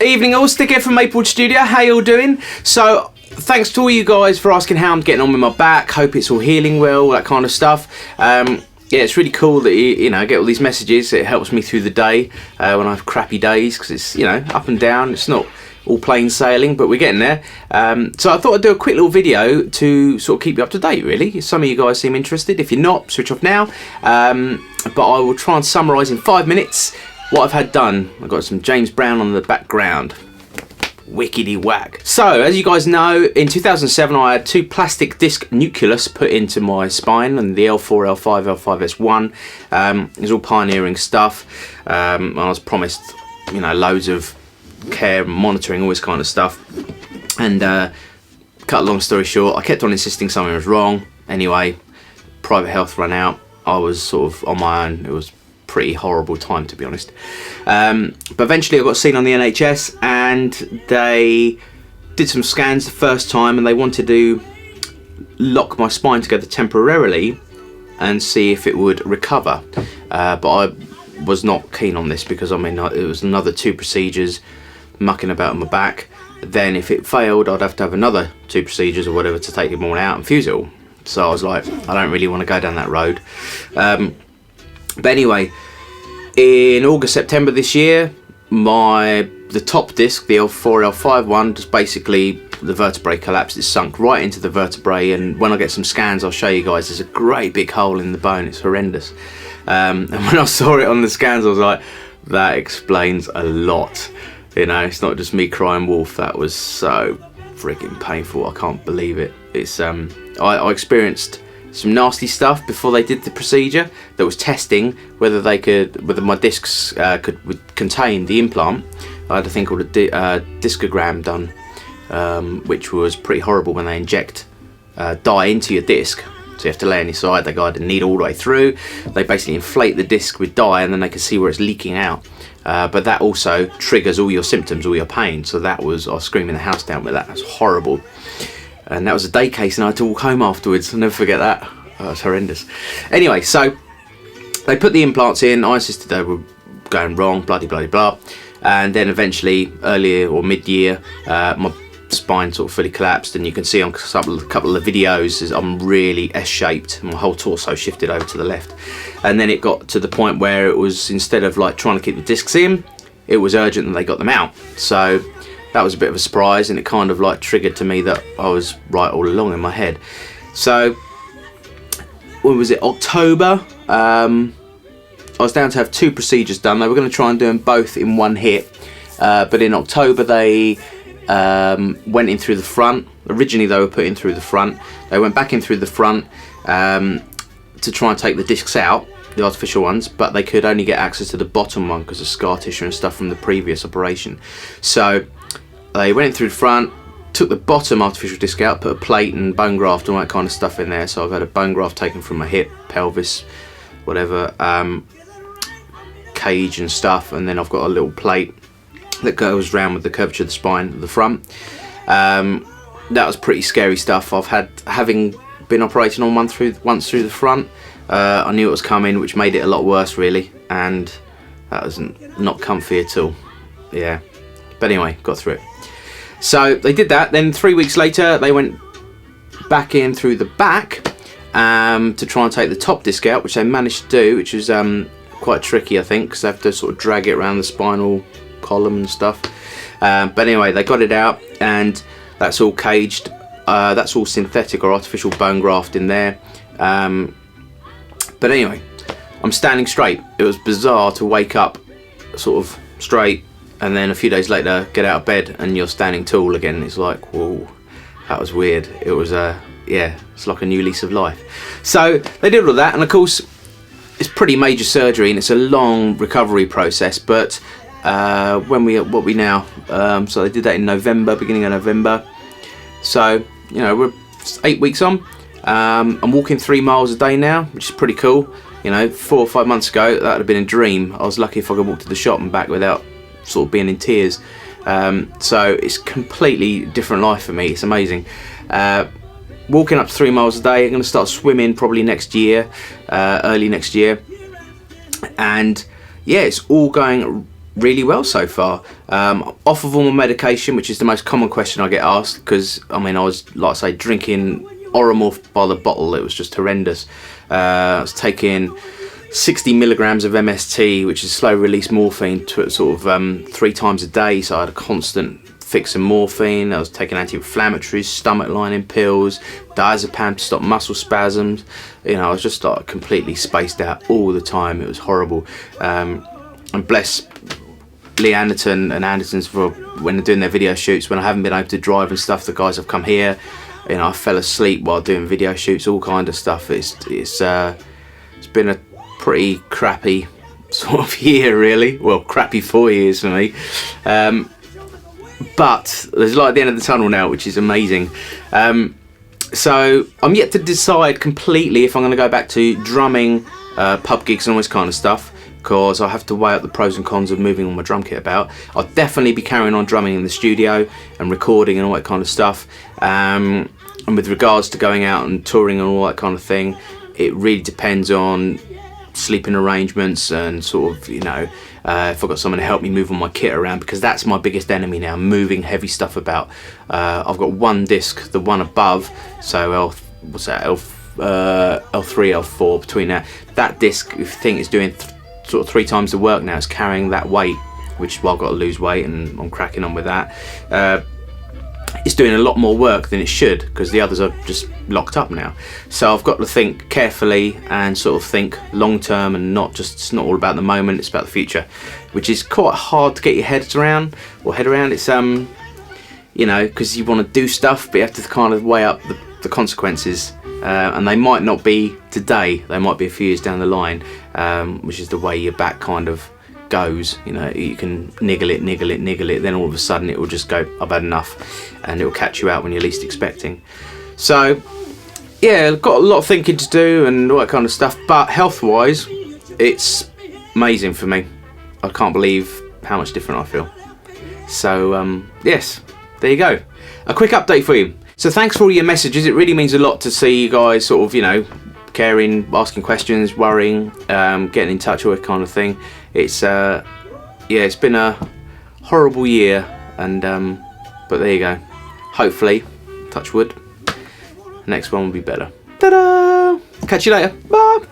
Evening all, Stick here from Maplewood Studio. How you all doing? So thanks to all you guys for asking how I'm getting on with my back. Hope it's all healing well, that kind of stuff. Yeah, it's really cool that you know, I get all these messages. It helps me through the day when I have crappy days, because it's, you know, up and down. It's not all plain sailing, but we're getting there. So I thought I'd do a quick little video to sort of keep you up to date, really. Some of you guys seem interested. If you're not, switch off now. But I will try and summarise in 5 minutes what I've had done. I've got some James Brown on the background. Wickety whack. So, as you guys know, in 2007 I had 2 plastic disc nucleus put into my spine, and the L4, L5, L5S1. It was all pioneering stuff. I was promised, you know, loads of care, monitoring, all this kind of stuff. And cut a long story short, I kept on insisting something was wrong. Anyway, private health ran out. I was sort of on my own. It was pretty horrible time, to be honest. But eventually I got seen on the NHS, and they did some scans the first time, and they wanted to lock my spine together temporarily and see if it would recover. But I was not keen on this, because I mean, it was another 2 procedures mucking about on my back. Then if it failed, I'd have to have another 2 procedures or whatever to take it all out and fuse it all. So I was like, I don't really want to go down that road. But anyway, in August, September this year, the top disc, the L4, L5 one, just basically the vertebrae collapsed. It sunk right into the vertebrae, and when I get some scans, I'll show you guys. There's a great big hole in the bone. It's horrendous. And when I saw it on the scans, I was like, that explains a lot. You know, it's not just me crying wolf. That was so freaking painful. I can't believe it. It's I experienced some nasty stuff before they did the procedure. That was testing whether my discs would contain the implant. I had a thing called a discogram done, which was pretty horrible when they inject dye into your disc. So you have to lay on your side. They guide the needle all the way through. They basically inflate the disc with dye, and then they can see where it's leaking out. But that also triggers all your symptoms, all your pain. So I was screaming the house down with that. That's horrible. And that was a day case, and I had to walk home afterwards. I'll never forget that. Oh, it was horrendous. Anyway, so they put the implants in. I insisted they were going wrong, bloody blah. And then eventually, earlier or mid-year, my spine sort of fully collapsed, and you can see on a couple of videos I'm really S-shaped. My whole torso shifted over to the left. And then it got to the point where it was, instead of like trying to keep the discs in, it was urgent that they got them out. So that was a bit of a surprise, and it kind of like triggered to me that I was right all along in my head. So when was it? October. I was down to have 2 procedures done. They were going to try and do them both in one hit, but in October they went in through the front. Originally they were put in through the front. They went back in through the front to try and take the discs out, the artificial ones, but they could only get access to the bottom one because of scar tissue and stuff from the previous operation. So they went in through the front, took the bottom artificial disc out, put a plate and bone graft and all that kind of stuff in there. So I've had a bone graft taken from my hip, pelvis, whatever, cage and stuff, and then I've got a little plate that goes round with the curvature of the spine at the front. That was pretty scary stuff. Having been operating on once through the front, I knew it was coming, which made it a lot worse really, and that was not comfy at all. Yeah, but anyway, got through it. So they did that. Then 3 weeks later they went back in through the back to try and take the top disc out, which they managed to do, which was quite tricky, I think, because they have to sort of drag it around the spinal column and stuff. But anyway, they got it out, and that's all caged. That's all synthetic or artificial bone graft in there. But anyway, I'm standing straight. It was bizarre to wake up sort of straight, and then a few days later get out of bed and you're standing tall again. It's like, whoa, that was weird. It was yeah, it's like a new lease of life. So they did all that, and of course it's pretty major surgery and it's a long recovery process. But so they did that in November, beginning of November. So, you know, we're 8 weeks on. I'm walking 3 miles a day now, which is pretty cool. You know, 4 or 5 months ago that would have been a dream. I was lucky if I could walk to the shop and back without sort of being in tears. So it's completely different life for me. It's amazing. Walking up to 3 miles a day. I'm going to start swimming probably next year, early next year. And yeah, it's all going really well so far. Off of all my medication, which is the most common question I get asked, because I mean I was, like I say, drinking Oromorph by the bottle. It was just horrendous. I was taking 60 milligrams of MST, which is slow release morphine, to sort of 3 times a day, so I had a constant fix of morphine. I was taking anti-inflammatories, stomach lining pills, diazepam to stop muscle spasms. You know, I was just like completely spaced out all the time. It was horrible. And bless Lee Anderton and Andertons for when they're doing their video shoots, when I haven't been able to drive and stuff, the guys have come here. You know, I fell asleep while doing video shoots, all kind of stuff. It's been a pretty crappy sort of year, really. Well, crappy 4 years for me. But there's light at the end of the tunnel now, which is amazing. So I'm yet to decide completely if I'm going to go back to drumming, pub gigs and all this kind of stuff, because I have to weigh up the pros and cons of moving all my drum kit about. I'll definitely be carrying on drumming in the studio and recording and all that kind of stuff. And with regards to going out and touring and all that kind of thing, it really depends on sleeping arrangements and sort of, you know, if I've got someone to help me move all my kit around, because that's my biggest enemy now, moving heavy stuff about. I've got one disc, the one above, so L3, L4, between that disc, if you think it's doing sort of 3 times the work now, it's carrying that weight, which, well, I've got to lose weight and I'm cracking on with that. It's doing a lot more work than it should, because the others are just locked up now. So I've got to think carefully and sort of think long term, and not just, it's not all about the moment, it's about the future, which is quite hard to get your head around. It's you know, because you want to do stuff, but you have to kind of weigh up the consequences, and they might not be today, they might be a few years down the line, which is the way your back kind of goes. You know, you can niggle it, then all of a sudden it will just go, I've had enough, and it will catch you out when you're least expecting. So yeah, got a lot of thinking to do and all that kind of stuff, but health wise it's amazing for me. I can't believe how much different I feel. So yes, there you go, a quick update for you. So thanks for all your messages. It really means a lot to see you guys sort of, you know, caring, asking questions, worrying, getting in touch, all that kind of thing. It's yeah, it's been a horrible year, and but there you go. Hopefully, touch wood, next one will be better. Ta-da! Catch you later. Bye.